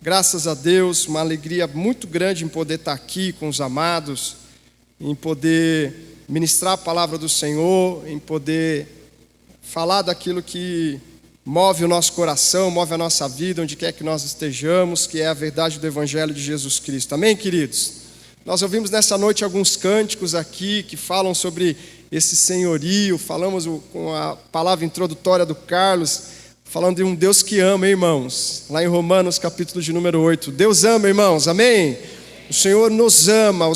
Graças a Deus, uma alegria muito grande em poder estar aqui com os amados, em poder ministrar a palavra do Senhor, em poder falar daquilo que move o nosso coração, move a nossa vida, onde quer que nós estejamos, que é a verdade do Evangelho de Jesus Cristo. Amém, queridos? Nós ouvimos nessa noite alguns cânticos aqui que falam sobre esse senhorio, falamos com a palavra introdutória do Carlos, falando de um Deus que ama, hein, irmãos? Lá em Romanos, capítulo de número 8. Deus ama, irmãos, amém? O Senhor nos ama,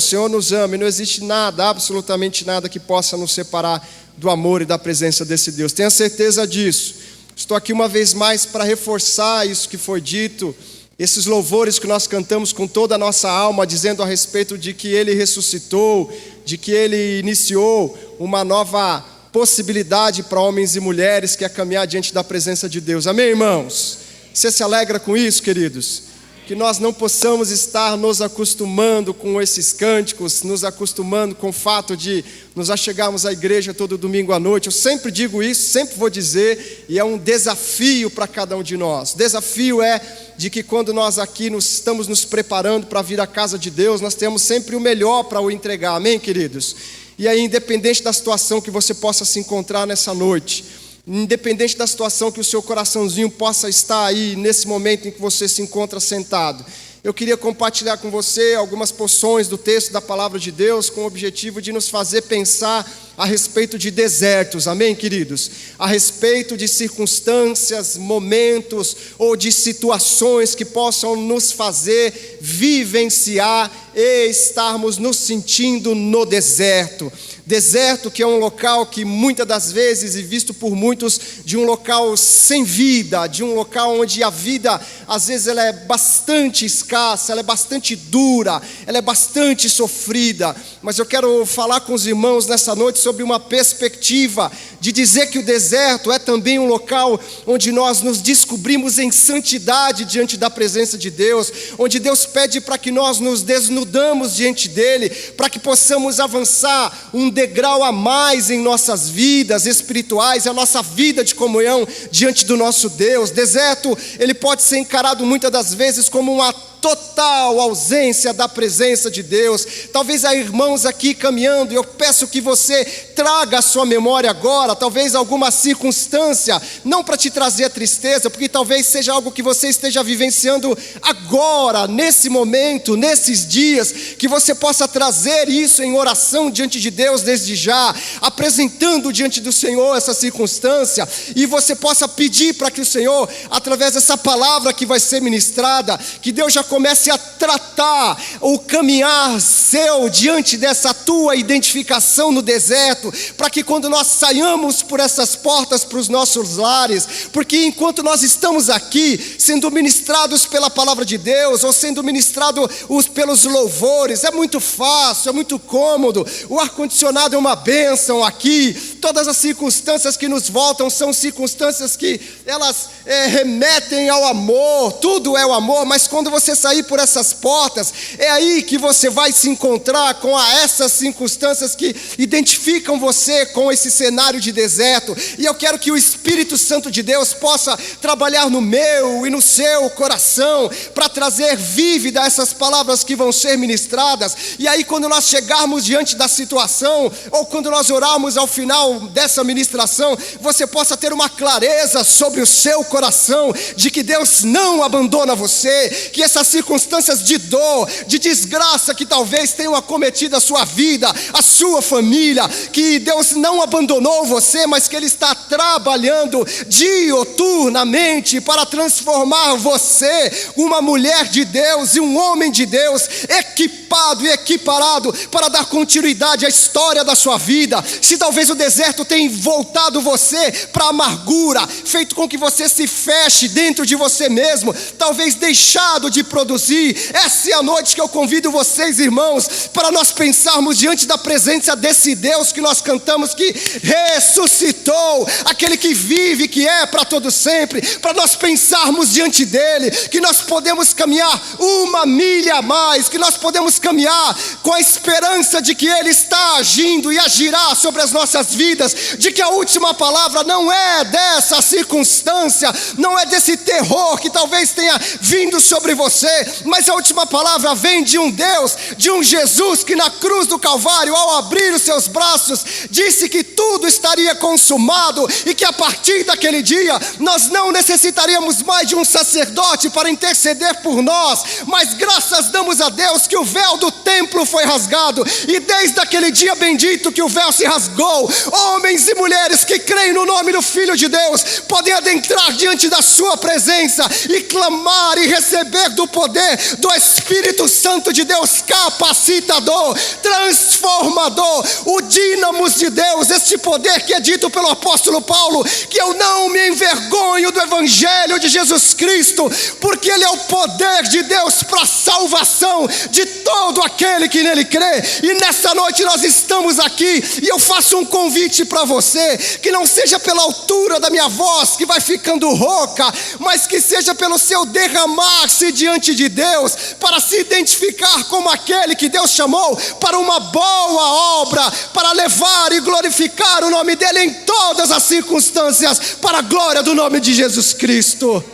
e não existe nada, absolutamente nada que possa nos separar do amor e da presença desse Deus. Tenha certeza disso. Estou aqui uma vez mais para reforçar isso que foi dito, esses louvores que nós cantamos com toda a nossa alma, dizendo a respeito de que Ele ressuscitou, de que Ele iniciou uma nova possibilidade para homens e mulheres, que é caminhar diante da presença de Deus. Amém, irmãos? Você se alegra com isso, queridos? Que nós não possamos estar nos acostumando com esses cânticos, nos acostumando com o fato de nos achegarmos à igreja todo domingo à noite. Eu sempre digo isso, sempre vou dizer, e é um desafio para cada um de nós. O desafio é de que quando nós aqui estamos nos preparando para vir à casa de Deus, nós temos sempre o melhor para o entregar. Amém, queridos? E aí, independente da situação que você possa se encontrar nessa noite, independente da situação que o seu coraçãozinho possa estar aí, nesse momento em que você se encontra sentado, eu queria compartilhar com você algumas porções do texto da palavra de Deus, com o objetivo de nos fazer pensar a respeito de desertos, amém, queridos? A respeito de circunstâncias, momentos ou de situações que possam nos fazer vivenciar e estarmos nos sentindo no deserto. Deserto que é um local que muitas das vezes, e visto por muitos, de um local sem vida, de um local onde a vida, às vezes, ela é bastante escassa, ela é bastante dura, ela é bastante sofrida. Mas eu quero falar com os irmãos nessa noite sobre uma perspectiva de dizer que o deserto é também um local onde nós nos descobrimos em santidade diante da presença de Deus, onde Deus pede para que nós nos desnudamos diante dEle, para que possamos avançar um degrau a mais em nossas vidas espirituais, a nossa vida de comunhão diante do nosso Deus. Deserto, ele pode ser encarado muitas das vezes como uma total ausência da presença de Deus. Talvez há irmãos aqui caminhando, e eu peço que você traga a sua memória agora, talvez alguma circunstância, não para te trazer a tristeza, porque talvez seja algo que você esteja vivenciando agora, nesse momento, nesses dias, que você possa trazer isso em oração diante de Deus desde já, apresentando diante do Senhor essa circunstância, e você possa pedir para que o Senhor, através dessa palavra que vai ser ministrada, que Deus já comece a tratar o caminhar seu diante dessa tua identificação no deserto, para que quando nós saiamos por essas portas para os nossos lares, porque enquanto nós estamos aqui sendo ministrados pela palavra de Deus, ou sendo ministrados pelos louvores, é muito fácil, é muito cômodo, o ar-condicionado é uma bênção aqui, todas as circunstâncias que nos voltam são circunstâncias que elas remetem ao amor, tudo é o amor, mas quando você sair por essas portas, é aí que você vai se encontrar com essas circunstâncias que identificam você com esse cenário de deserto. E eu quero que o Espírito Santo de Deus possa trabalhar no meu e no seu coração, para trazer vívida essas palavras que vão ser ministradas. E aí, quando nós chegarmos diante da situação, ou quando nós orarmos ao final dessa ministração, você possa ter uma clareza sobre o seu coração, de que Deus não abandona você, que essas circunstâncias de dor, de desgraça que talvez tenham acometido a sua vida, a sua família, que Deus não abandonou você, mas que Ele está trabalhando diuturnamente para transformar você, uma mulher de Deus e um homem de Deus, equipado e equiparado para dar continuidade à história da sua vida. Se talvez o deserto tenha voltado você para a amargura, feito com que você se feche dentro de você mesmo, talvez deixado de produzir, essa é a noite que eu convido vocês, irmãos, para nós pensarmos diante da presença desse Deus que nós cantamos, que ressuscitou, aquele que vive, que é para todo sempre, para nós pensarmos diante dele, que nós podemos caminhar uma milha a mais, que nós podemos caminhar com a esperança de que ele está agindo e agirá sobre as nossas vidas, vidas, de que a última palavra não é dessa circunstância, não é desse terror que talvez tenha vindo sobre você, mas a última palavra vem de um Deus, de um Jesus que na cruz do Calvário, ao abrir os seus braços, disse que tudo estaria consumado e que a partir daquele dia nós não necessitaríamos mais de um sacerdote para interceder por nós, mas graças damos a Deus que o véu do templo foi rasgado, e desde aquele dia bendito que o véu se rasgou, homens e mulheres que creem no nome do Filho de Deus podem adentrar diante da sua presença e clamar e receber do poder do Espírito Santo de Deus, capacitador, transformador, o dínamos de Deus, este poder que é dito pelo apóstolo Paulo, que eu não me envergonho do evangelho de Jesus Cristo, porque ele é o poder de Deus para a salvação de todo aquele que nele crê. E nessa noite nós estamos aqui, e eu faço um convite para você, que não seja pela altura da minha voz que vai ficando rouca, mas que seja pelo seu derramar-se diante de Deus, para se identificar como aquele que Deus chamou para uma boa obra, para levar e glorificar o nome dele em todas as circunstâncias, para a glória do nome de Jesus Cristo.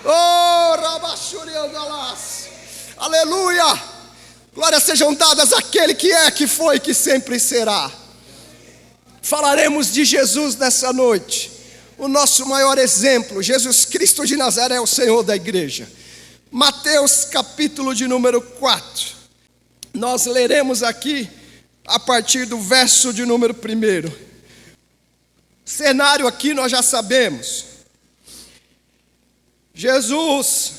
Oh, Rabachuriandalas, aleluia, glórias sejam dadas àquele que é, que foi e que sempre será. Falaremos de Jesus nessa noite, o nosso maior exemplo. Jesus Cristo de Nazaré é o Senhor da igreja. Mateus capítulo de número 4, nós leremos aqui a partir do verso de número 1. Cenário aqui nós já sabemos. Jesus,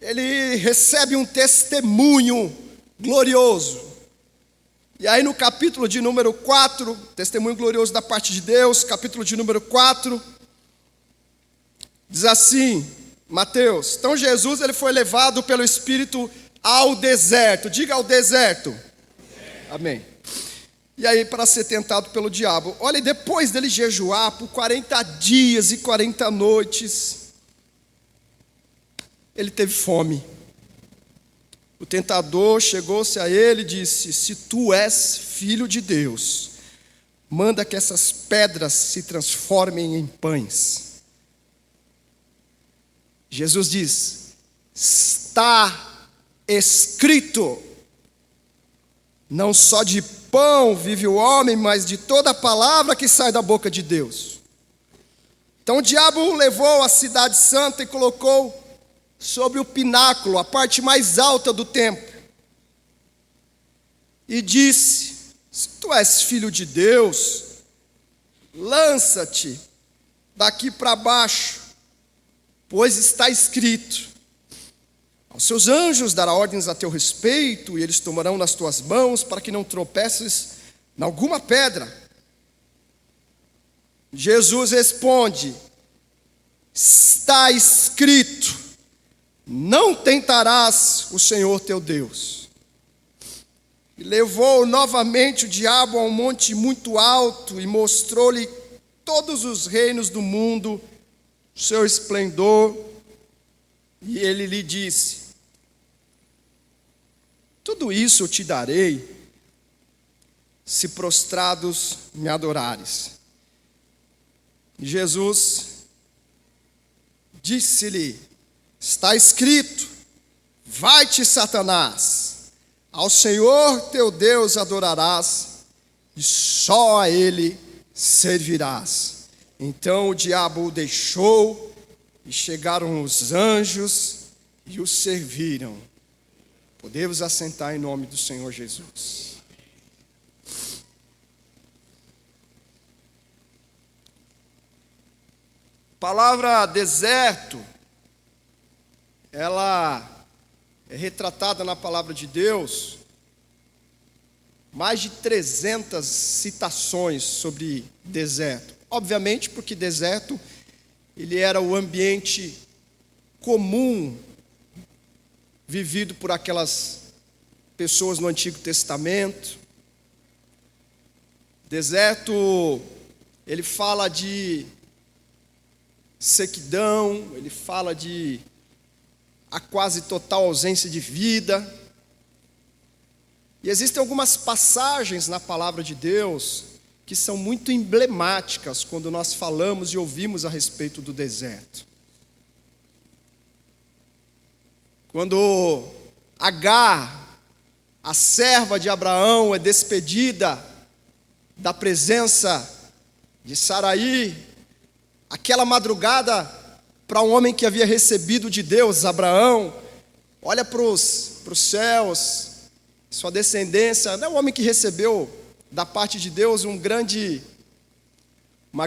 ele recebe um testemunho glorioso. E aí no capítulo de número 4, testemunho glorioso da parte de Deus, capítulo de número 4, diz assim, Mateus: então Jesus, ele foi levado pelo Espírito ao deserto. Diga: ao deserto. Amém. E aí, para ser tentado pelo diabo. Olha, depois dele jejuar por 40 dias e 40 noites, ele teve fome. O tentador chegou-se a ele e disse: se tu és filho de Deus, manda que essas pedras se transformem em pães. Jesus diz: está escrito, não só de pão vive o homem, mas de toda a palavra que sai da boca de Deus. Então o diabo o levou à cidade santa e colocou sobre o pináculo, a parte mais alta do templo, e disse: se tu és filho de Deus, lança-te daqui para baixo, pois está escrito: aos seus anjos dará ordens a teu respeito, e eles tomarão nas tuas mãos, para que não tropeces em alguma pedra. Jesus responde: está escrito, não tentarás o Senhor teu Deus. E levou novamente o diabo a um monte muito alto, e mostrou-lhe todos os reinos do mundo, o seu esplendor, e ele lhe disse: tudo isso eu te darei, se prostrados me adorares. E Jesus disse-lhe: está escrito, vai-te, Satanás, ao Senhor teu Deus adorarás, e só a Ele servirás. Então o diabo o deixou, e chegaram os anjos e o serviram. Podemos assentar em nome do Senhor Jesus. A palavra deserto, ela é retratada na palavra de Deus, mais de 300 citações sobre deserto. Obviamente porque deserto, ele era o ambiente comum vivido por aquelas pessoas no Antigo Testamento. Deserto, ele fala de sequidão, ele fala de a quase total ausência de vida. E existem algumas passagens na palavra de Deus que são muito emblemáticas quando nós falamos e ouvimos a respeito do deserto. Quando Agar, a serva de Abraão, é despedida da presença de Saraí, aquela madrugada, para um homem que havia recebido de Deus, Abraão, olha para os céus, sua descendência, não é um homem que recebeu da parte de Deus uma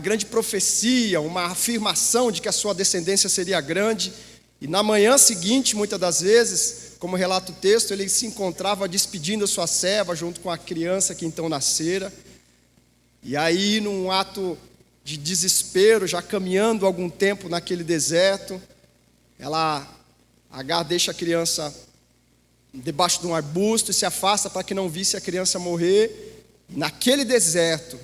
grande profecia, uma afirmação de que a sua descendência seria grande. E na manhã seguinte, muitas das vezes, como relata o texto, ele se encontrava despedindo a sua serva junto com a criança que então nascera. E aí, num ato de desespero, já caminhando algum tempo naquele deserto, Agar deixa a criança debaixo de um arbusto e se afasta para que não visse a criança morrer. Naquele deserto,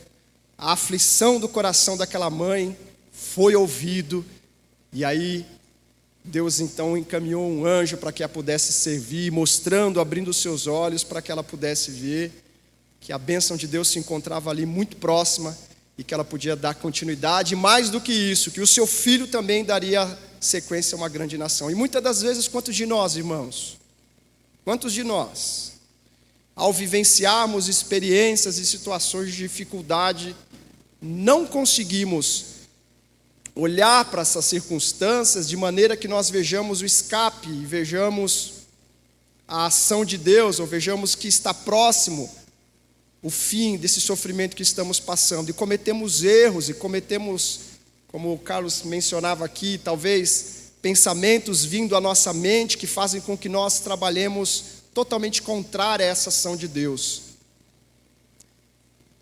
a aflição do coração daquela mãe foi ouvido, e aí Deus então encaminhou um anjo para que a pudesse servir, mostrando, abrindo os seus olhos para que ela pudesse ver que a bênção de Deus se encontrava ali muito próxima e que ela podia dar continuidade, e mais do que isso, que o seu filho também daria sequência a uma grande nação. E muitas das vezes, quantos de nós, irmãos, ao vivenciarmos experiências e situações de dificuldade, não conseguimos olhar para essas circunstâncias de maneira que nós vejamos o escape, vejamos a ação de Deus, ou vejamos que está próximo o fim desse sofrimento que estamos passando, e cometemos erros, e cometemos, como o Carlos mencionava aqui, talvez pensamentos vindo à nossa mente que fazem com que nós trabalhemos totalmente contrário a essa ação de Deus.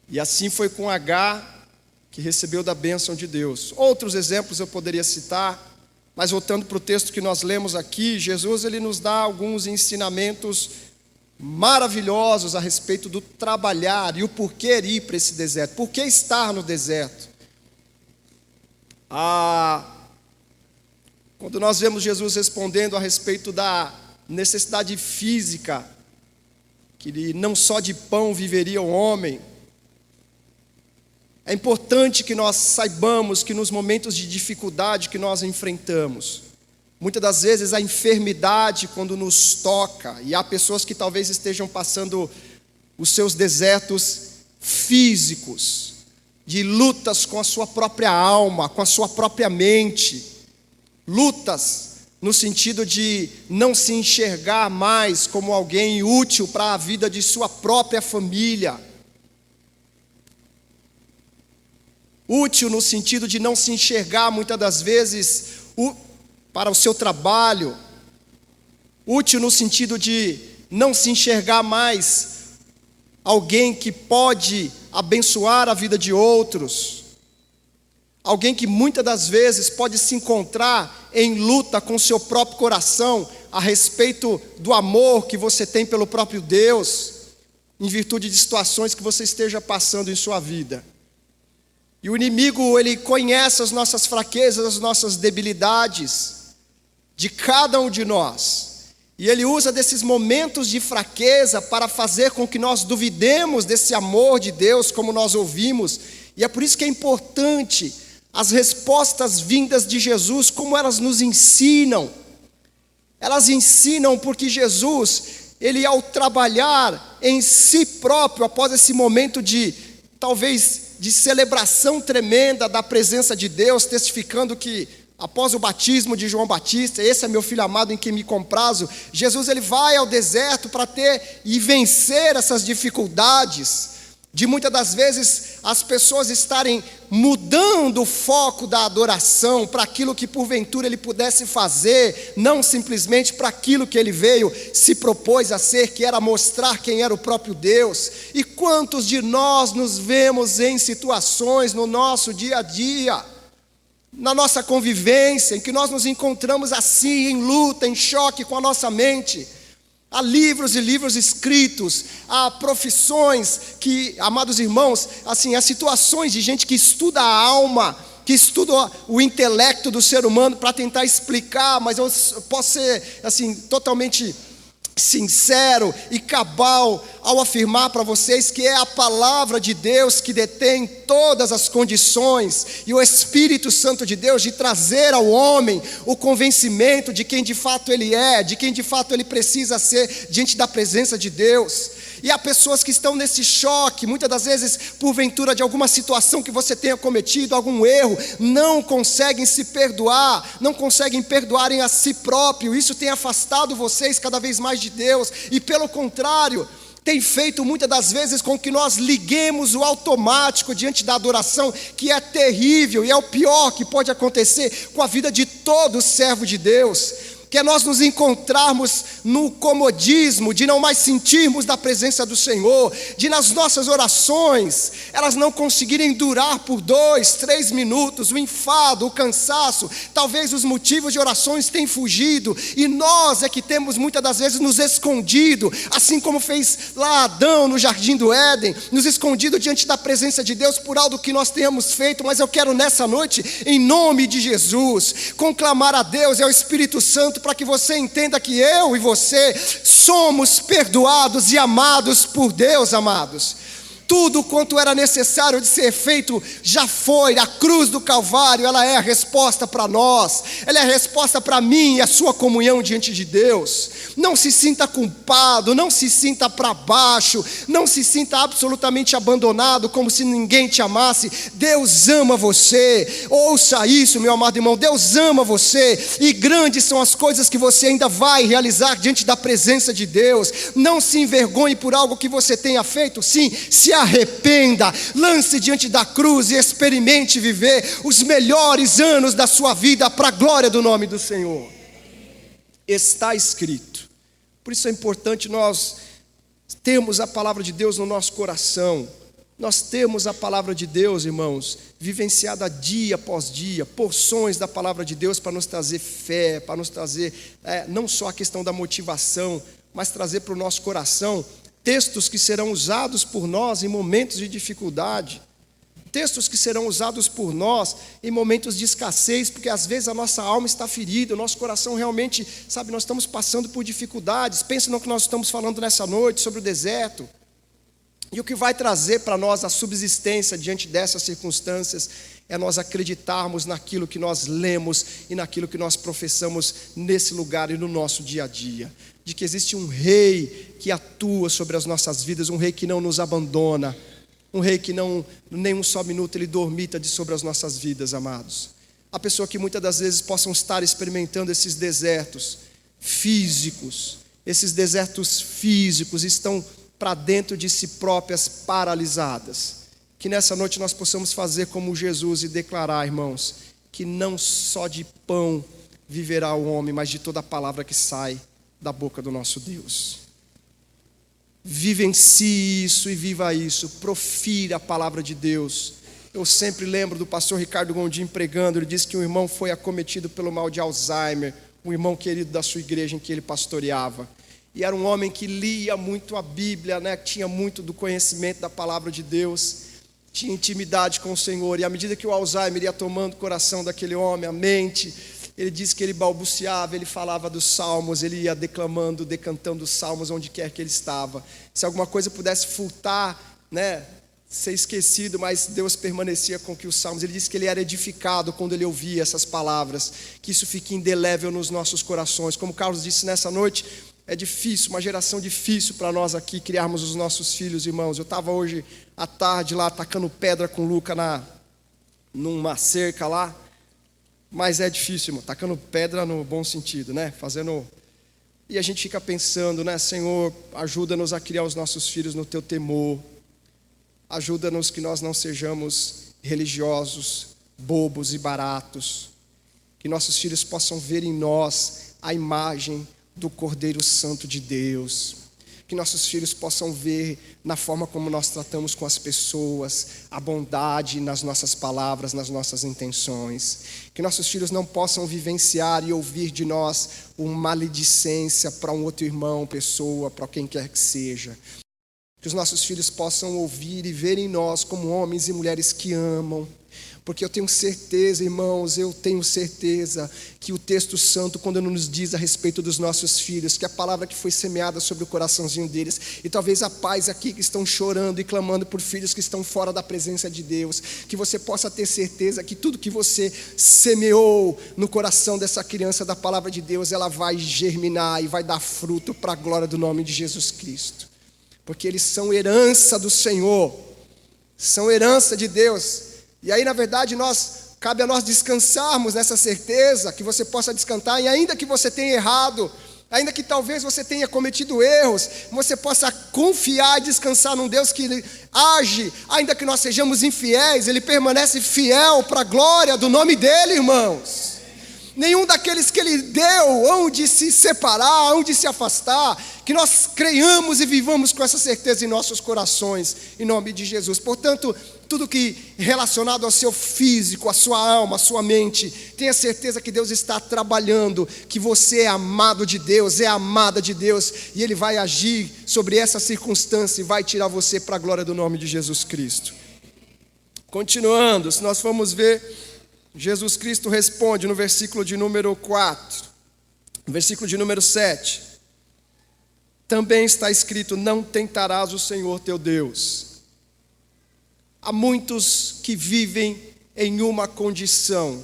E assim foi com Agar, que recebeu da bênção de Deus. Outros exemplos eu poderia citar, mas voltando para o texto que nós lemos aqui, Jesus ele nos dá alguns ensinamentos maravilhosos a respeito do trabalhar e o porquê ir para esse deserto, por que estar no deserto. Quando nós vemos Jesus respondendo a respeito da necessidade física, que não só de pão viveria o homem, é importante que nós saibamos que nos momentos de dificuldade que nós enfrentamos, muitas das vezes a enfermidade quando nos toca, e há pessoas que talvez estejam passando os seus desertos físicos, de lutas com a sua própria alma, com a sua própria mente, lutas no sentido de não se enxergar mais como alguém útil para a vida de sua própria família, útil no sentido de não se enxergar muitas das vezes para o seu trabalho, útil no sentido de não se enxergar mais alguém que pode abençoar a vida de outros, alguém que muitas das vezes pode se encontrar em luta com o seu próprio coração a respeito do amor que você tem pelo próprio Deus, em virtude de situações que você esteja passando em sua vida. E o inimigo, ele conhece as nossas fraquezas, as nossas debilidades de cada um de nós. E ele usa desses momentos de fraqueza para fazer com que nós duvidemos desse amor de Deus, como nós ouvimos. E é por isso que é importante as respostas vindas de Jesus, como elas nos ensinam. Elas ensinam porque Jesus, ele ao trabalhar em si próprio, após esse momento talvez de celebração tremenda da presença de Deus, testificando que após o batismo de João Batista, esse é meu filho amado em quem me comprazo, Jesus ele vai ao deserto para ter e vencer essas dificuldades, de muitas das vezes as pessoas estarem mudando o foco da adoração para aquilo que porventura ele pudesse fazer, não simplesmente para aquilo que ele veio, se propôs a ser, que era mostrar quem era o próprio Deus. E quantos de nós nos vemos em situações no nosso dia a dia, na nossa convivência, em que nós nos encontramos assim, em luta, em choque com a nossa mente. Há livros e livros escritos, há profissões que, amados irmãos, assim, há situações de gente que estuda a alma, que estuda o intelecto do ser humano para tentar explicar, mas eu posso ser assim, totalmente sincero e cabal ao afirmar para vocês que é a palavra de Deus que detém todas as condições e o Espírito Santo de Deus de trazer ao homem o convencimento de quem de fato ele é, de quem de fato ele precisa ser diante da presença de Deus. E há pessoas que estão nesse choque, muitas das vezes porventura de alguma situação que você tenha cometido, algum erro, não conseguem se perdoar, não conseguem perdoarem a si próprio. Isso tem afastado vocês cada vez mais de Deus e pelo contrário, tem feito muitas das vezes com que nós liguemos o automático diante da adoração, que é terrível e é o pior que pode acontecer com a vida de todo servo de Deus. Que é nós nos encontrarmos no comodismo, de não mais sentirmos da presença do Senhor, de nas nossas orações, elas não conseguirem durar por 2, 3 minutos, o enfado, o cansaço, talvez os motivos de orações tenham fugido, e nós é que temos muitas das vezes nos escondido, assim como fez lá Adão no jardim do Éden, nos escondido diante da presença de Deus por algo que nós tenhamos feito. Mas eu quero nessa noite, em nome de Jesus, conclamar a Deus e ao Espírito Santo, para que você entenda que eu e você somos perdoados e amados por Deus, amados. Tudo quanto era necessário de ser feito já foi. A cruz do Calvário, ela é a resposta para nós. Ela é a resposta para mim e a sua comunhão diante de Deus. Não se sinta culpado, não se sinta para baixo, não se sinta absolutamente abandonado, como se ninguém te amasse. Deus ama você. Ouça isso, meu amado irmão. Deus ama você e grandes são as coisas que você ainda vai realizar diante da presença de Deus. Não se envergonhe por algo que você tenha feito. Sim, se arrependa, lance diante da cruz e experimente viver os melhores anos da sua vida para a glória do nome do Senhor. Está escrito. Por isso é importante nós termos a palavra de Deus no nosso coração. Nós temos a palavra de Deus, irmãos, vivenciada dia após dia, porções da palavra de Deus para nos trazer fé, para nos trazer não só a questão da motivação, mas trazer para o nosso coração textos que serão usados por nós em momentos de dificuldade, textos que serão usados por nós em momentos de escassez, porque às vezes a nossa alma está ferida, o nosso coração realmente, sabe, nós estamos passando por dificuldades. Pensa no que nós estamos falando nessa noite sobre o deserto, e o que vai trazer para nós a subsistência diante dessas circunstâncias é nós acreditarmos naquilo que nós lemos e naquilo que nós professamos nesse lugar e no nosso dia a dia, de que existe um rei que atua sobre as nossas vidas, um rei que não nos abandona, um rei que não, nem um só minuto ele dormita sobre as nossas vidas, amados. A pessoa que muitas das vezes possam estar experimentando esses desertos físicos, esses desertos físicos estão para dentro de si próprias paralisadas. Que nessa noite nós possamos fazer como Jesus e declarar, irmãos, que não só de pão viverá o homem, mas de toda a palavra que sai da boca do nosso Deus. Vivencie isso e viva isso, profira a palavra de Deus. Eu sempre lembro do pastor Ricardo Gondim pregando, ele disse que um irmão foi acometido pelo mal de Alzheimer, um irmão querido da sua igreja em que ele pastoreava. E era um homem que lia muito a Bíblia, né? Tinha muito do conhecimento da palavra de Deus, tinha intimidade com o Senhor. E à medida que o Alzheimer ia tomando o coração daquele homem, a mente, ele disse que ele balbuciava, ele falava dos salmos, ele ia declamando, decantando os salmos onde quer que ele estava. Se alguma coisa pudesse furtar, né, ser esquecido, mas Deus permanecia com que os salmos. Ele disse que ele era edificado quando ele ouvia essas palavras, que isso fique indelével nos nossos corações. Como Carlos disse nessa noite, é difícil, uma geração difícil para nós aqui criarmos os nossos filhos, irmãos. Eu estava hoje à tarde lá atacando pedra com o Luca numa cerca lá, mas é difícil, irmão, tacando pedra no bom sentido, né? E a gente fica pensando, né? Senhor, ajuda-nos a criar os nossos filhos no teu temor, ajuda-nos que nós não sejamos religiosos, bobos e baratos, que nossos filhos possam ver em nós a imagem do Cordeiro Santo de Deus, que nossos filhos possam ver na forma como nós tratamos com as pessoas, a bondade nas nossas palavras, nas nossas intenções, que nossos filhos não possam vivenciar e ouvir de nós uma maledicência para um outro irmão, pessoa, para quem quer que seja, que os nossos filhos possam ouvir e ver em nós como homens e mulheres que amam, Porque eu tenho certeza, irmãos, eu tenho certeza que o texto santo, quando nos diz a respeito dos nossos filhos, que a palavra que foi semeada sobre o coraçãozinho deles, e talvez há pais aqui que estão chorando e clamando por filhos que estão fora da presença de Deus, que você possa ter certeza que tudo que você semeou no coração dessa criança da palavra de Deus, ela vai germinar e vai dar fruto para a glória do nome de Jesus Cristo. Porque eles são herança do Senhor, são herança de Deus. E aí, na verdade, cabe a nós descansarmos nessa certeza, que você possa descansar, e ainda que você tenha errado, ainda que talvez você tenha cometido erros, você possa confiar e descansar num Deus que age, ainda que nós sejamos infiéis, Ele permanece fiel para a glória do nome dEle, irmãos. Nenhum daqueles que Ele deu hão de se separar, hão de se afastar. Que nós creiamos e vivamos com essa certeza em nossos corações, em nome de Jesus. Portanto, tudo que relacionado ao seu físico, à sua alma, à sua mente, tenha certeza que Deus está trabalhando, que você é amado de Deus, é amada de Deus, e Ele vai agir sobre essa circunstância e vai tirar você para a glória do nome de Jesus Cristo. Continuando, se nós formos ver, Jesus Cristo responde no versículo de número 4, no versículo de número 7. Também está escrito: não tentarás o Senhor teu Deus. Há muitos que vivem em uma condição.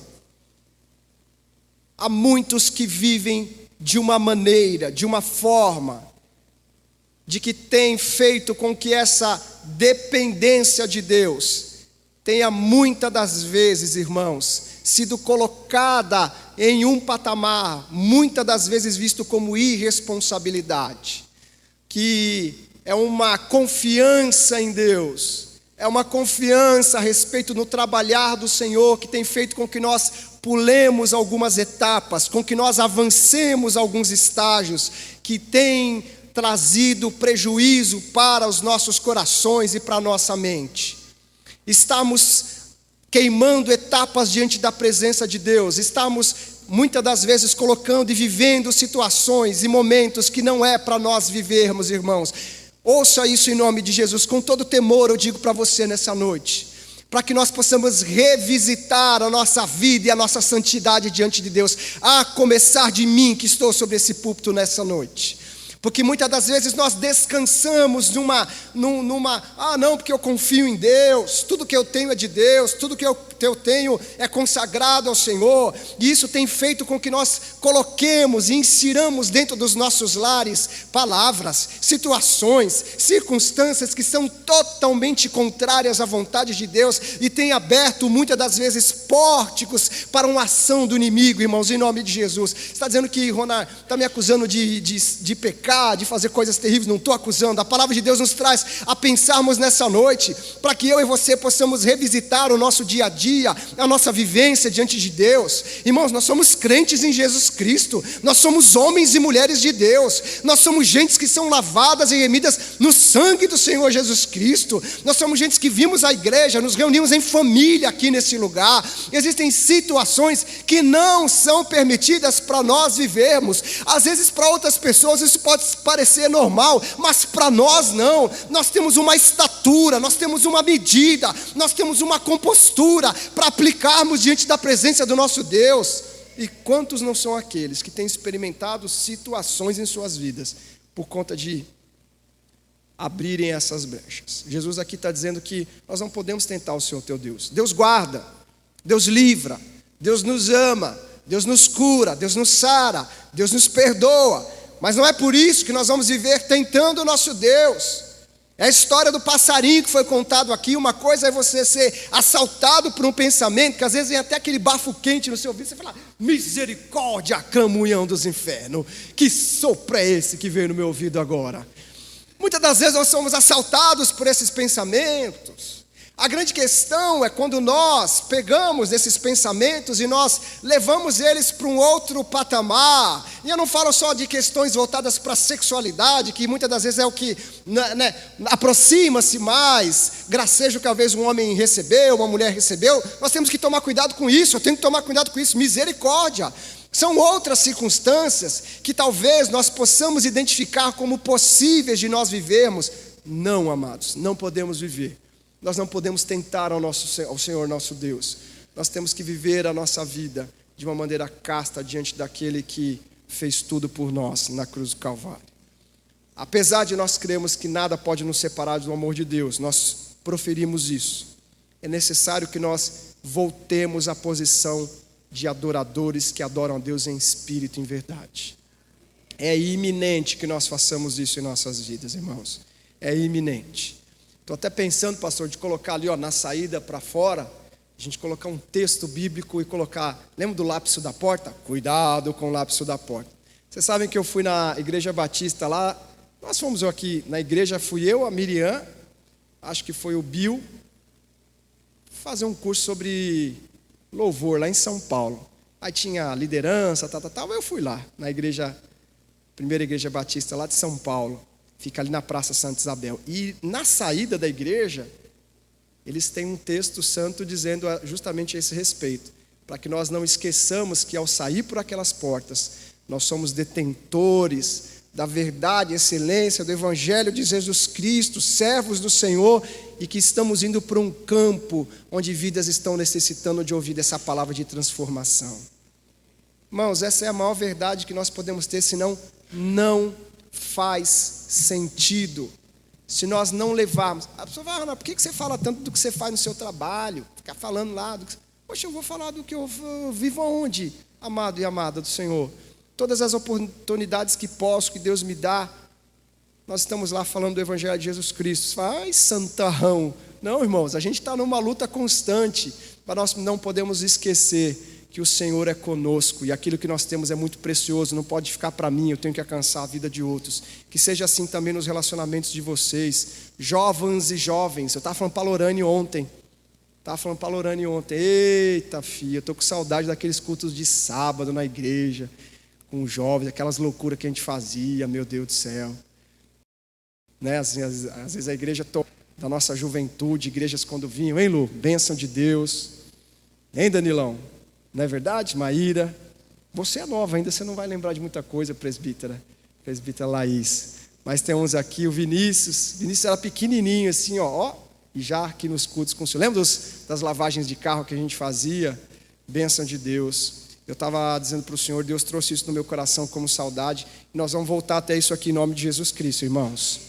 Há muitos que vivem de uma maneira, de uma forma, de que tem feito com que essa dependência de Deus tenha muitas das vezes, irmãos, sido colocada em um patamar, muitas das vezes visto como irresponsabilidade, que é uma confiança em Deus, é uma confiança a respeito do trabalhar do Senhor, que tem feito com que nós pulemos algumas etapas, com que nós avancemos alguns estágios, que tem trazido prejuízo para os nossos corações e para a nossa mente. Estamos queimando etapas diante da presença de Deus, estamos muitas das vezes colocando e vivendo situações e momentos que não é para nós vivermos, irmãos. Ouça isso em nome de Jesus, com todo temor eu digo para você nessa noite, para que nós possamos revisitar a nossa vida e a nossa santidade diante de Deus, a começar de mim que estou sobre esse púlpito nessa noite. Porque muitas das vezes nós descansamos porque eu confio em Deus, tudo que eu tenho é de Deus, tudo que eu tenho é consagrado ao Senhor, e isso tem feito com que nós coloquemos e insiramos dentro dos nossos lares palavras, situações, circunstâncias que são totalmente contrárias à vontade de Deus, e tem aberto muitas das vezes pórticos para uma ação do inimigo, irmãos, em nome de Jesus. Você está dizendo que Ronald está me acusando de pecar, de fazer coisas terríveis? Não estou acusando. A palavra de Deus nos traz a pensarmos nessa noite, para que eu e você possamos revisitar o nosso dia a dia, a nossa vivência diante de Deus. Irmãos, nós somos crentes em Jesus Cristo, nós somos homens e mulheres de Deus, nós somos gentes que são lavadas e remidas no sangue do Senhor Jesus Cristo, nós somos gentes que vimos a igreja, nos reunimos em família aqui nesse lugar. Existem situações que não são permitidas para nós vivermos. Às vezes para outras pessoas isso pode parecer normal, mas para nós não. Nós temos uma estatura, nós temos uma medida, nós temos uma compostura para aplicarmos diante da presença do nosso Deus. E quantos não são aqueles que têm experimentado situações em suas vidas por conta de abrirem essas brechas? Jesus aqui está dizendo que nós não podemos tentar o Senhor teu Deus. Deus guarda, Deus livra, Deus nos ama, Deus nos cura, Deus nos sara, Deus nos perdoa. Mas não é por isso que nós vamos viver tentando o nosso Deus. É a história do passarinho que foi contado aqui. Uma coisa é você ser assaltado por um pensamento, que às vezes vem até aquele bafo quente no seu ouvido. Você fala: misericórdia, camunhão dos infernos, que sopro é esse que veio no meu ouvido agora? Muitas das vezes nós somos assaltados por esses pensamentos. A grande questão é quando nós pegamos esses pensamentos e nós levamos eles para um outro patamar. E eu não falo só de questões voltadas para a sexualidade, que muitas das vezes é o que aproxima-se mais, gracejo que talvez um homem recebeu, uma mulher recebeu. Nós temos que tomar cuidado com isso, eu tenho que tomar cuidado com isso, misericórdia. São outras circunstâncias que talvez nós possamos identificar como possíveis de nós vivermos. Não, amados, não podemos viver. Nós não podemos tentar ao Senhor nosso Deus. Nós temos que viver a nossa vida de uma maneira casta diante daquele que fez tudo por nós na cruz do Calvário. Apesar de nós crermos que nada pode nos separar do amor de Deus, nós proferimos isso. É necessário que nós voltemos à posição de adoradores que adoram a Deus em espírito e em verdade. É iminente que nós façamos isso em nossas vidas, irmãos. É iminente. Estou até pensando, pastor, de colocar ali, na saída para fora, a gente colocar um texto bíblico e colocar, lembra do lapso da porta? Cuidado com o lapso da porta. Vocês sabem que eu fui na Igreja Batista lá, nós fomos aqui na igreja, fui eu, a Miriam, acho que foi o Bill, fazer um curso sobre louvor lá em São Paulo. Aí tinha liderança, tal, eu fui lá, na igreja, primeira igreja batista lá de São Paulo, fica ali na Praça Santa Isabel. E na saída da igreja, eles têm um texto santo dizendo justamente a esse respeito, para que nós não esqueçamos que ao sair por aquelas portas, nós somos detentores da verdade, excelência, do Evangelho de Jesus Cristo, servos do Senhor, e que estamos indo para um campo onde vidas estão necessitando de ouvir essa palavra de transformação. Irmãos, essa é a maior verdade que nós podemos ter, senão não faz sentido. Se nós não levarmos... A pessoa fala, por que você fala tanto do que você faz no seu trabalho? Ficar falando lá... Poxa, eu vou falar do que eu vivo aonde, amado e amada do Senhor? Todas as oportunidades que posso, que Deus me dá, nós estamos lá falando do Evangelho de Jesus Cristo. Você fala, ai, santarrão. Não, irmãos, a gente está numa luta constante, mas nós não podemos esquecer que o Senhor é conosco, e aquilo que nós temos é muito precioso, não pode ficar para mim, eu tenho que alcançar a vida de outros. Que seja assim também nos relacionamentos de vocês, jovens e jovens. Eu estava falando para a Lorane ontem. Eita, filha, eu estou com saudade daqueles cultos de sábado na igreja, com os jovens, aquelas loucuras que a gente fazia, meu Deus do céu. Né? Às vezes a igreja da nossa juventude, igrejas quando vinham, hein, Lu? Bênção de Deus. Hein, Danilão? Não é verdade, Maíra? Você é nova ainda, você não vai lembrar de muita coisa, presbítera Laís. Mas tem uns aqui, o Vinícius era pequenininho assim, e já aqui nos cultos com o Senhor. Lembra das lavagens de carro que a gente fazia? Bênção de Deus. Eu estava dizendo para o Senhor, Deus trouxe isso no meu coração como saudade, e nós vamos voltar a ter isso aqui em nome de Jesus Cristo, irmãos.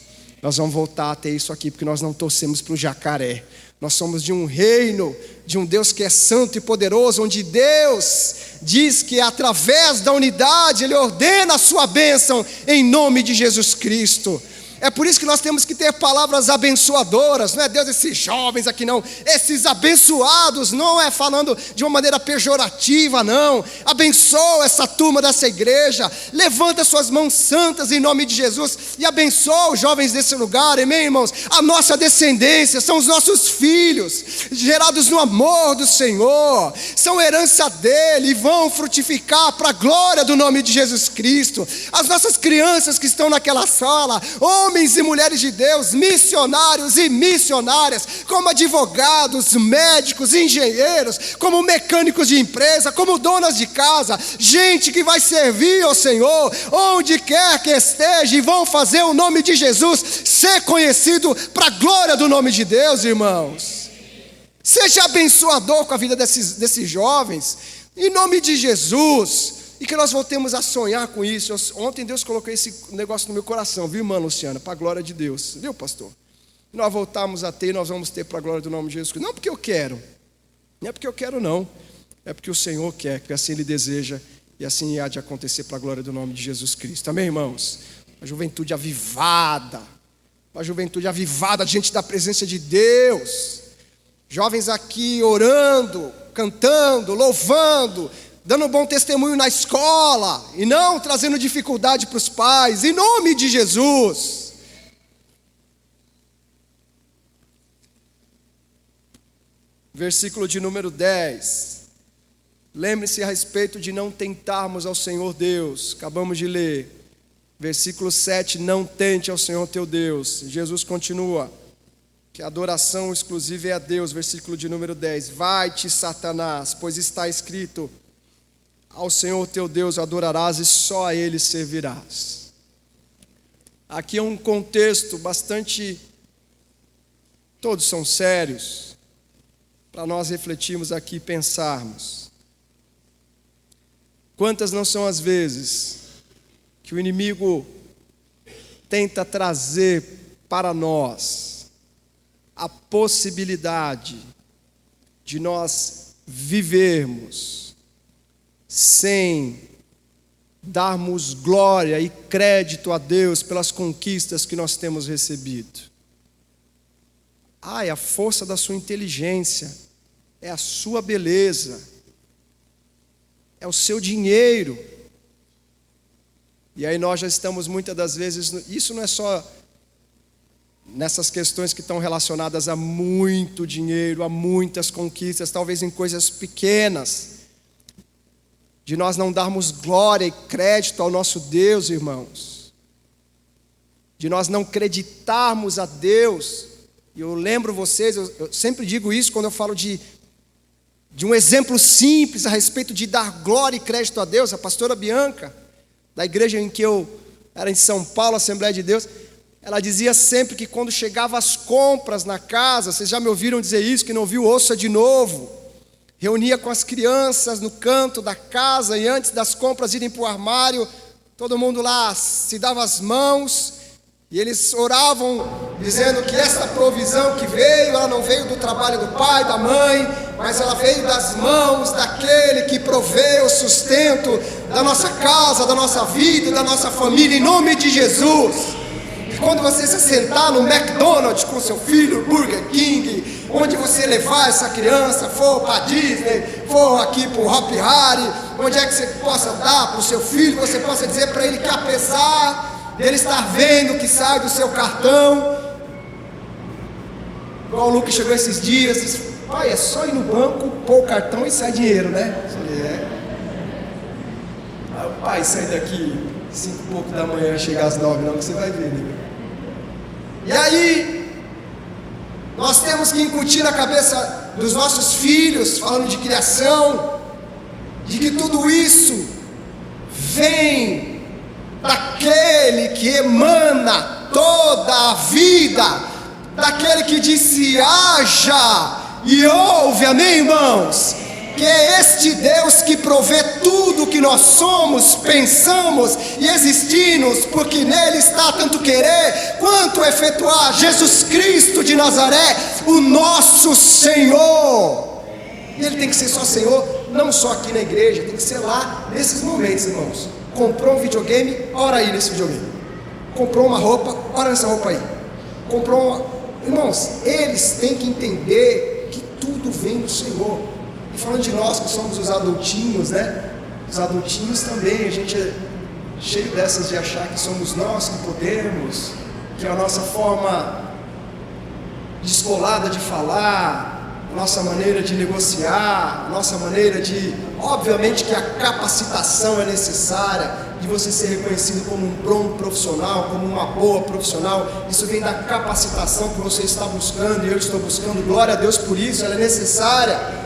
Nós vamos voltar a ter isso aqui, porque nós não torcemos para o jacaré. Nós somos de um reino, de um Deus que é santo e poderoso, onde Deus diz que através da unidade Ele ordena a sua bênção em nome de Jesus Cristo. É por isso que nós temos que ter palavras abençoadoras. Não é Deus, esses jovens aqui não, esses abençoados, não é falando de uma maneira pejorativa, não. Abençoa essa turma dessa igreja, levanta suas mãos santas em nome de Jesus e abençoa os jovens desse lugar, amém, irmãos? A nossa descendência são os nossos filhos, gerados no amor do Senhor, são herança dele e vão frutificar para a glória do nome de Jesus Cristo. As nossas crianças que estão naquela sala, homens e mulheres de Deus, missionários e missionárias, como advogados, médicos, engenheiros, como mecânicos de empresa, como donas de casa, gente que vai servir ao Senhor, onde quer que esteja, e vão fazer o nome de Jesus ser conhecido para a glória do nome de Deus, irmãos. Seja abençoador com a vida desses jovens, em nome de Jesus. E que nós voltemos a sonhar com isso. Ontem Deus colocou esse negócio no meu coração, viu, irmã Luciana? Para a glória de Deus, viu, pastor? E nós voltamos a ter, nós vamos ter para a glória do nome de Jesus Cristo. Não porque eu quero, não é porque eu quero não, é porque o Senhor quer, que assim Ele deseja, e assim há de acontecer para a glória do nome de Jesus Cristo. Amém, irmãos? Uma juventude avivada diante da presença de Deus. Jovens aqui orando, cantando, louvando, dando um bom testemunho na escola, e não trazendo dificuldade para os pais, em nome de Jesus. Versículo de número 10. Lembre-se a respeito de não tentarmos ao Senhor Deus. Acabamos de ler. Versículo 7, não tente ao Senhor teu Deus. Jesus continua, que a adoração exclusiva é a Deus. Versículo de número 10. Vai-te, Satanás, pois está escrito: ao Senhor teu Deus adorarás e só a Ele servirás. Aqui é um contexto bastante Todos são sérios para nós refletirmos aqui e pensarmos. Quantas não são as vezes que o inimigo tenta trazer para nós a possibilidade de nós vivermos sem darmos glória e crédito a Deus pelas conquistas que nós temos recebido. É a força da sua inteligência, é a sua beleza, é o seu dinheiro. E aí nós já estamos muitas das vezes, isso não é só nessas questões que estão relacionadas a muito dinheiro, a muitas conquistas, talvez em coisas pequenas, de nós não darmos glória e crédito ao nosso Deus, irmãos, de nós não acreditarmos a Deus. E eu lembro vocês, eu sempre digo isso quando eu falo de um exemplo simples a respeito de dar glória e crédito a Deus. A pastora Bianca, da igreja em que eu era em São Paulo, Assembleia de Deus, ela dizia sempre que quando chegava as compras na casa, vocês já me ouviram dizer isso, que não ouviu, ouça de novo, reunia com as crianças no canto da casa e antes das compras irem para o armário, todo mundo lá se dava as mãos e eles oravam dizendo que essa provisão que veio, ela não veio do trabalho do pai, da mãe, mas ela veio das mãos daquele que provê o sustento da nossa casa, da nossa vida, da nossa família, em nome de Jesus. E quando você se sentar no McDonald's com seu filho, Burger King, onde você levar essa criança, for para a Disney, for aqui para o Hop Hari, onde é que você possa dar para o seu filho, você possa dizer para ele que apesar dele estar vendo que sai do seu cartão, igual o Lucas chegou esses dias, disse: pai, é só ir no banco, pôr o cartão e sai dinheiro, né? Eu falei: Aí o pai, sai daqui 5 e pouco da manhã, chegar às 9, não, que você vai ver, né? E aí, nós temos que incutir na cabeça dos nossos filhos, falando de criação, de que tudo isso vem daquele que emana toda a vida, daquele que disse: haja e ouve, amém, irmãos? Que é este Deus que provê tudo que nós somos, pensamos e existimos, porque nele está tanto querer quanto efetuar. Jesus Cristo de Nazaré, o nosso Senhor. E ele tem que ser só Senhor, não só aqui na igreja, tem que ser lá nesses momentos, irmãos. Comprou um videogame, ora aí nesse videogame. Comprou uma roupa, ora nessa roupa aí. Comprou uma... Irmãos, eles têm que entender que tudo vem do Senhor. E falando de nós que somos os adultinhos, né? Os adultinhos também, a gente é cheio dessas de achar que somos nós que podemos, que é a nossa forma descolada de falar, nossa maneira de negociar, nossa maneira de... Obviamente que a capacitação é necessária, de você ser reconhecido como um bom profissional, como uma boa profissional. Isso vem da capacitação que você está buscando e eu estou buscando. Glória a Deus por isso, ela é necessária.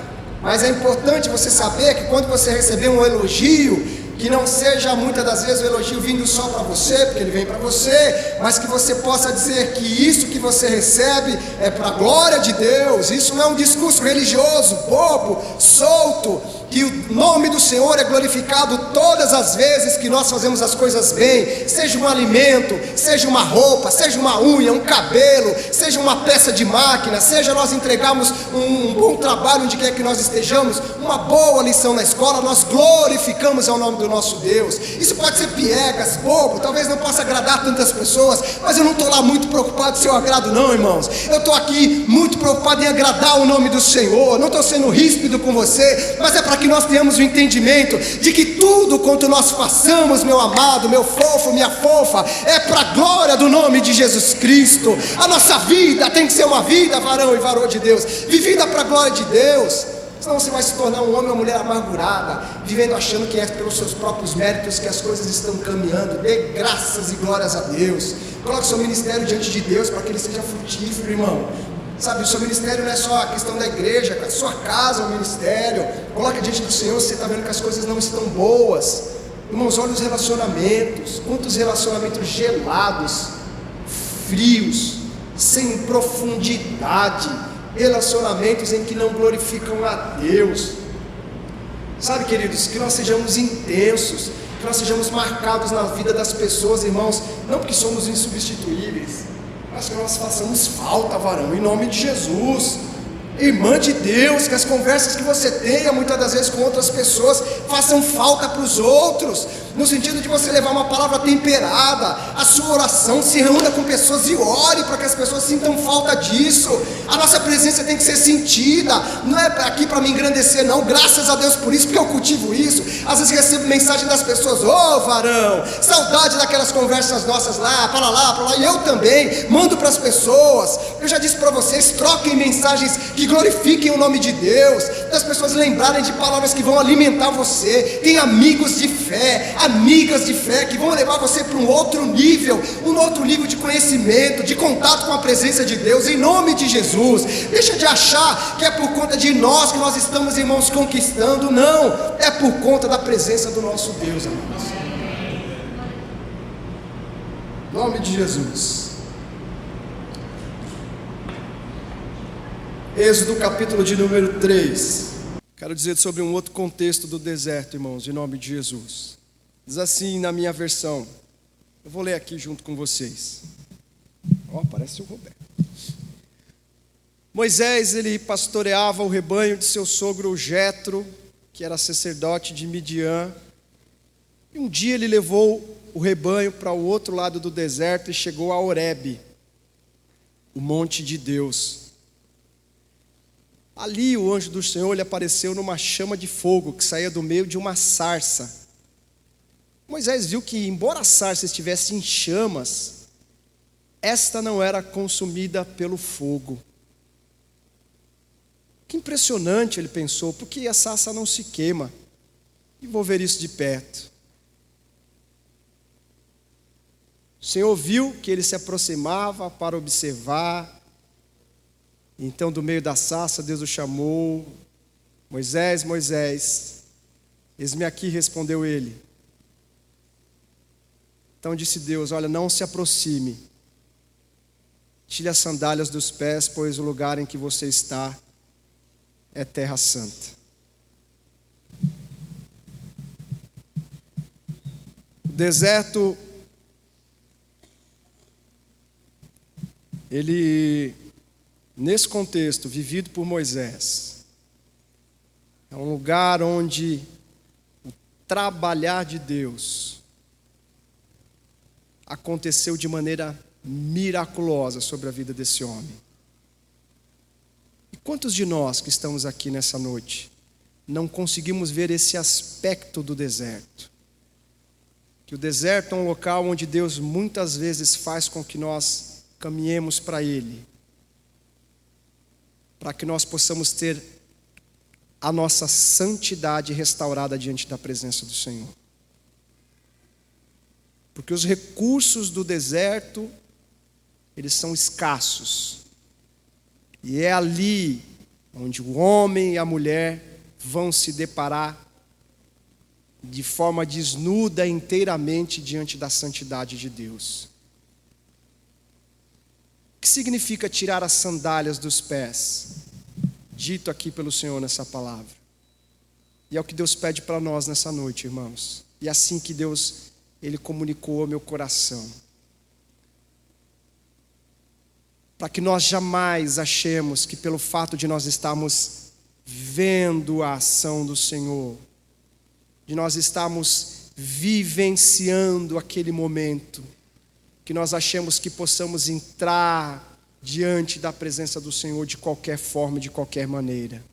Mas é importante você saber que quando você receber um elogio, que não seja muitas das vezes o elogio vindo só para você, porque ele vem para você, mas que você possa dizer que isso que você recebe é para a glória de Deus. Isso não é um discurso religioso, bobo, solto, que o nome do Senhor é glorificado todas as vezes que nós fazemos as coisas bem, seja um alimento, seja uma roupa, seja uma unha, um cabelo, seja uma peça de máquina, seja nós entregarmos um bom trabalho onde quer que nós estejamos, uma boa lição na escola, nós glorificamos ao nome do nosso Deus. Isso pode ser piegas, bobo, talvez não possa agradar tantas pessoas, mas eu não estou lá muito preocupado se eu agrado não, irmãos. Eu estou aqui muito preocupado em agradar o nome do Senhor. Não estou sendo ríspido com você, mas é para que nós tenhamos o entendimento de que tudo quanto nós façamos, meu amado, meu fofo, minha fofa, é para a glória do nome de Jesus Cristo. A nossa vida tem que ser uma vida, varão e varoa de Deus, vivida para a glória de Deus. Senão você vai se tornar um homem ou uma mulher amargurada, vivendo achando que é pelos seus próprios méritos que as coisas estão caminhando. Dê graças e glórias a Deus. Coloque seu ministério diante de Deus para que ele seja frutífero, irmão. Sabe, o seu ministério não é só a questão da igreja, a sua casa é um ministério. Coloque diante do Senhor se você está vendo que as coisas não estão boas. Irmãos, olha os relacionamentos. Quantos relacionamentos gelados, frios, sem profundidade, relacionamentos em que não glorificam a Deus. Sabe, queridos, que nós sejamos intensos, que nós sejamos marcados na vida das pessoas, irmãos, não porque somos insubstituíveis, mas que nós façamos falta, varão, em nome de Jesus. Irmã de Deus, que as conversas que você tenha muitas das vezes com outras pessoas façam falta para os outros, no sentido de você levar uma palavra temperada, a sua oração, se reúna com pessoas e ore para que as pessoas sintam falta disso. A nossa presença tem que ser sentida, não é aqui para me engrandecer não, graças a Deus por isso, porque eu cultivo isso. Às vezes recebo mensagem das pessoas: ô varão, saudade daquelas conversas nossas lá, para lá, e eu também mando para as pessoas. Eu já disse para vocês, troquem mensagens que glorifiquem o nome de Deus, das pessoas lembrarem de palavras que vão alimentar você. Tem amigos de fé, amigas de fé que vão levar você para um outro nível de conhecimento, de contato com a presença de Deus, em nome de Jesus. Deixa de achar que é por conta de nós que nós estamos, irmãos, conquistando. Não, é por conta da presença do nosso Deus, irmãos. Em nome de Jesus. Êxodo capítulo de número 3. Quero dizer sobre um outro contexto do deserto, irmãos, em nome de Jesus. Diz assim na minha versão. Eu vou ler aqui junto com vocês. Parece o Roberto. Moisés, ele pastoreava o rebanho de seu sogro Jetro, que era sacerdote de Midian. E um dia ele levou o rebanho para o outro lado do deserto e chegou a Horebe, o monte de Deus. Ali o anjo do Senhor lhe apareceu numa chama de fogo que saía do meio de uma sarça. Moisés viu que, embora a sarça estivesse em chamas, esta não era consumida pelo fogo. Que impressionante, ele pensou, porque a sarça não se queima. E vou ver isso de perto. O Senhor viu que ele se aproximava para observar. Então, do meio da sarça, Deus o chamou: Moisés, Moisés. Eis-me aqui, respondeu ele. Então disse Deus: olha, não se aproxime, tire as sandálias dos pés, pois o lugar em que você está é terra santa. O deserto, ele, nesse contexto vivido por Moisés, é um lugar onde o trabalhar de Deus aconteceu de maneira miraculosa sobre a vida desse homem. E quantos de nós que estamos aqui nessa noite não conseguimos ver esse aspecto do deserto? Que o deserto é um local onde Deus muitas vezes faz com que nós caminhemos para Ele, para que nós possamos ter a nossa santidade restaurada diante da presença do Senhor. Porque os recursos do deserto, eles são escassos. E é ali onde o homem e a mulher vão se deparar de forma desnuda inteiramente diante da santidade de Deus. O que significa tirar as sandálias dos pés? Dito aqui pelo Senhor nessa palavra. E é o que Deus pede para nós nessa noite, irmãos. E é assim que Deus, Ele comunicou ao meu coração. Para que nós jamais achemos que pelo fato de nós estarmos vendo a ação do Senhor, de nós estarmos vivenciando aquele momento, que nós achemos que possamos entrar diante da presença do Senhor de qualquer forma, de qualquer maneira.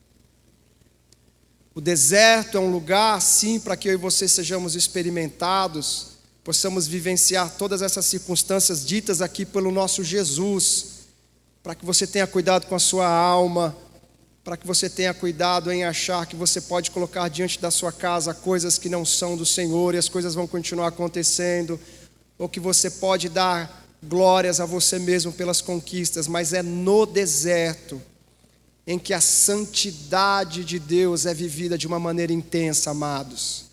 O deserto é um lugar, sim, para que eu e você sejamos experimentados, possamos vivenciar todas essas circunstâncias ditas aqui pelo nosso Jesus, para que você tenha cuidado com a sua alma, para que você tenha cuidado em achar que você pode colocar diante da sua casa coisas que não são do Senhor e as coisas vão continuar acontecendo, ou que você pode dar glórias a você mesmo pelas conquistas, mas é no deserto em que a santidade de Deus é vivida de uma maneira intensa, amados.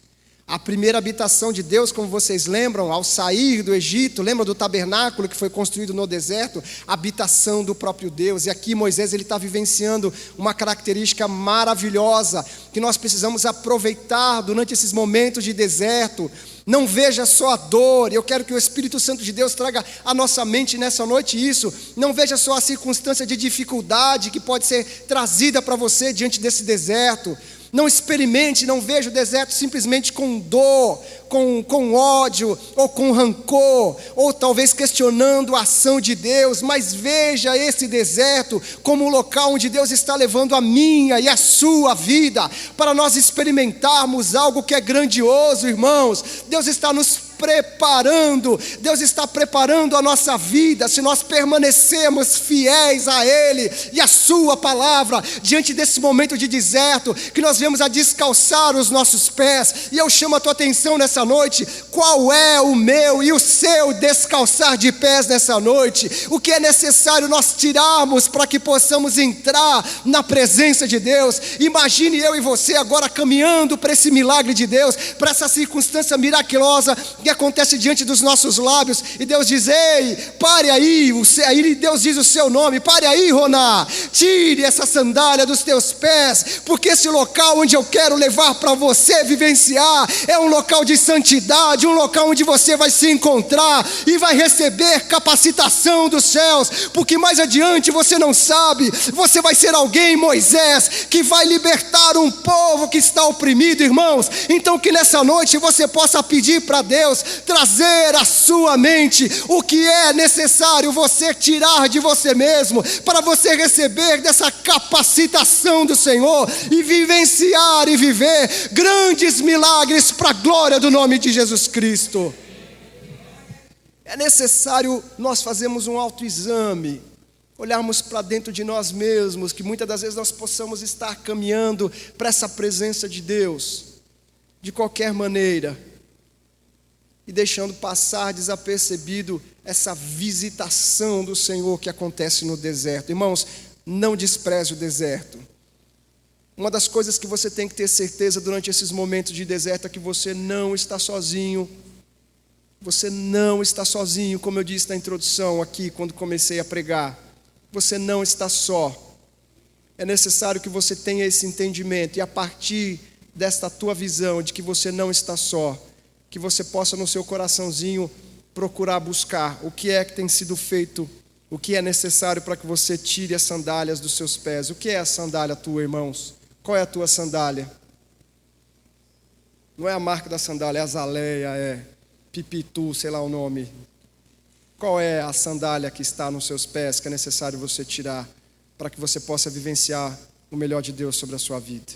A primeira habitação de Deus, como vocês lembram, ao sair do Egito, lembra do tabernáculo que foi construído no deserto? Habitação do próprio Deus. E aqui Moisés está vivenciando uma característica maravilhosa que nós precisamos aproveitar durante esses momentos de deserto. Não veja só a dor, eu quero que o Espírito Santo de Deus traga à nossa mente nessa noite isso. Não veja só a circunstância de dificuldade que pode ser trazida para você diante desse deserto. Não experimente, não veja o deserto simplesmente com dor, com ódio, ou com rancor, ou talvez questionando a ação de Deus, mas veja esse deserto como um local onde Deus está levando a minha e a sua vida, para nós experimentarmos algo que é grandioso, irmãos. Deus está nos preparando, Deus está preparando a nossa vida, se nós permanecermos fiéis a Ele e a sua palavra, diante desse momento de deserto, que nós viemos a descalçar os nossos pés. E eu chamo a tua atenção nessa noite, qual é o meu e o seu descalçar de pés nessa noite? O que é necessário nós tirarmos para que possamos entrar na presença de Deus? Imagine eu e você agora caminhando para esse milagre de Deus, para essa circunstância miraculosa que acontece diante dos nossos lábios, e Deus diz: ei, pare aí, aí Deus diz o seu nome: pare aí, Roná, tire essa sandália dos teus pés, porque esse local onde eu quero levar para você vivenciar é um local de santidade, um local onde você vai se encontrar e vai receber capacitação dos céus, porque mais adiante, você não sabe, você vai ser alguém, Moisés, que vai libertar um povo que está oprimido, irmãos. Então que nessa noite você possa pedir para Deus trazer à sua mente o que é necessário você tirar de você mesmo, para você receber dessa capacitação do Senhor e vivenciar e viver grandes milagres para a glória do nome de Jesus Cristo. É necessário nós fazermos um autoexame, olharmos para dentro de nós mesmos, que muitas das vezes nós possamos estar caminhando para essa presença de Deus de qualquer maneira, e deixando passar desapercebido essa visitação do Senhor que acontece no deserto. Irmãos, não despreze o deserto. Uma das coisas que você tem que ter certeza durante esses momentos de deserto é que você não está sozinho. Você não está sozinho, como eu disse na introdução aqui, quando comecei a pregar. Você não está só. É necessário que você tenha esse entendimento, e a partir desta tua visão de que você não está só, que você possa no seu coraçãozinho procurar buscar o que é que tem sido feito, o que é necessário para que você tire as sandálias dos seus pés. O que é a sandália tua, irmãos? Qual é a tua sandália? Não é a marca da sandália, é azaleia, é pipitu, sei lá o nome. Qual é a sandália que está nos seus pés que é necessário você tirar para que você possa vivenciar o melhor de Deus sobre a sua vida?